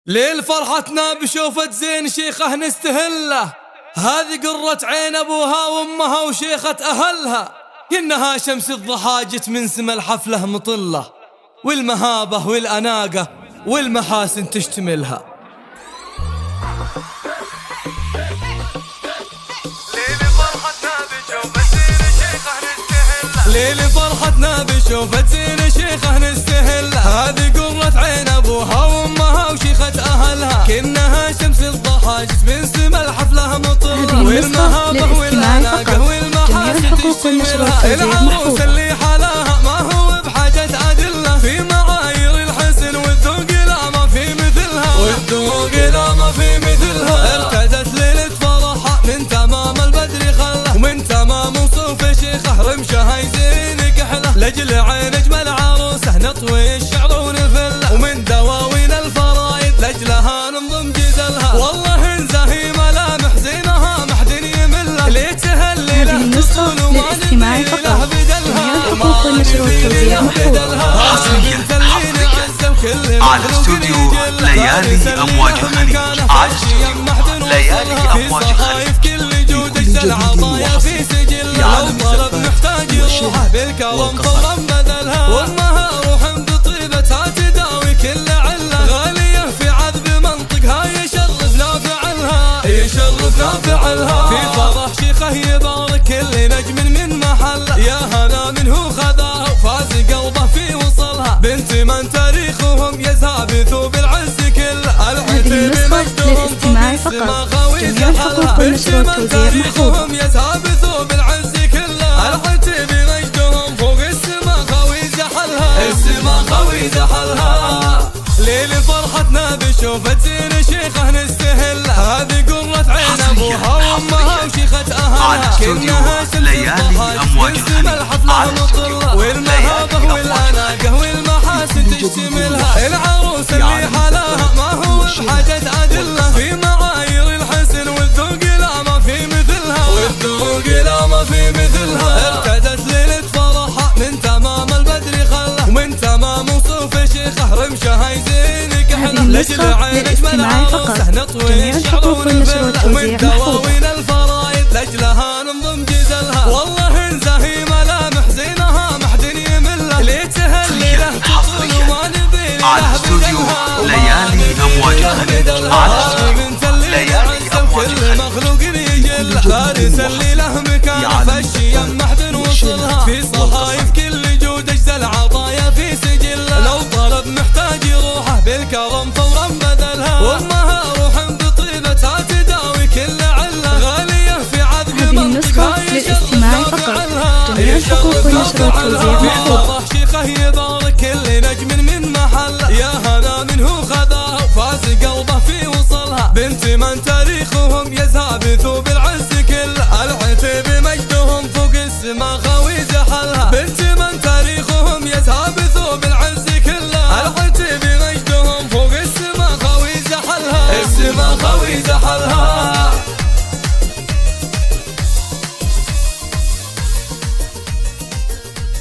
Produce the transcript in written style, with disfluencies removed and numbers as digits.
ليل فرحتنا بشوفة زين شيخه نستهله، هذه قرة عين أبوها وأمها وشيخة أهلها، إنها شمس الضحى جت من سما الحفلة مطلة، والمهابة والأناقة والمحاسن تشتملها. ليل فرحتنا بشوفة زين شيخه نستهله، هذه قرة عين أبوها وأمها وشيخة أهلها، كأنها شمس الضحى جت من سما الحفلة مطلة، والمهابة والأناقة والمحاسن تشتملها. العروس اللي حلاها ما هو بحاجة أدلة، في معايير الحسن والذوق لا ما في مثلها، والذوق لا ما في مثلها. ارتدت ليلة فرحها من تمام البدر خله، ومن تمام وصوف شيخه رمشها يزين كحله، لجل عين اجمل عروسه نطوي الشعر ونفله، ومن دواوين الفرايد لاجلها ننظم جزلها. والله ان زهي ملامح زينها ما حد يملها، ليه تهلي له تصول وما نبي له بدلها، حقوق النشر والتوزيع محفوظ. على استوديو ليالي أمواج الخليج، على استوديو ليالي أمواج الخليج. العطايا في سجل، لو طلب محتاج يروحه بالكرم فورا بدلها، وامها روح بطيبتها تداوي كل عله، غاليه في عذب منطقها يشرف لا فعلها، يشرف لا فعلها. في فرح شيخه يبارك كل نجم من محله، يا هنا منه خذاها وفاز قلبه في وصلها، بنت من تاريخهم يزهى بثوب العز كله، العتيب مجدهم فوق السما خوي زحلها، بنت من تاريخهم يزهى بثوب العز كله، العتيب مجدهم فوق السما خوي زحلها، السما خوي زحلها. ليل فرحتنا بشوفة زين شيخه نستهله، هذه قرة عين أبوها وأمها وشيخة أهلها، كأنها شمس الضحى من سما الحفلة مطلة، والمهابة والأناقة والمحاسن تشتملها. العروس اللي حلاها ما هو بحاجة أدلة، في معايير الحسن والذوق لا ما في مثلها، والذوق لا ما في مثلها. ارتدت ليلة فرحها من تمام البدر خله، ومن تمام وصوف شيخه رمشها يزين كحله، لجل عين اجمل عروسه نطوي الشعر ونفله، ومن دواوين الفرايد لاجلها ننظم جزلها. والله ان زهي ملامح زينها ما حد يملها، ليه تهلي له تصول وما نبي له بدلها، ليالي أمواج الخليج، على استوديو ليالي أمواج الخليج. مخلوق يجله فارس اللي له مكانه فالشيم ما حد وصلها، في صحايف كل جود اجزل عطايا في سجله، لو طلب محتاج يروحه بالكرم فورا بدلها، وامها روح بطيبتها تداوي كل عله، غاليه في عذب منطقها يشرف لا فعلها، يشرف لا فعلها. في فرح شيخه يبارك كل نجم من محله، يا هنا منه خذاها وفاز قلبه في وصلها، بنت من تاريخهم يزهى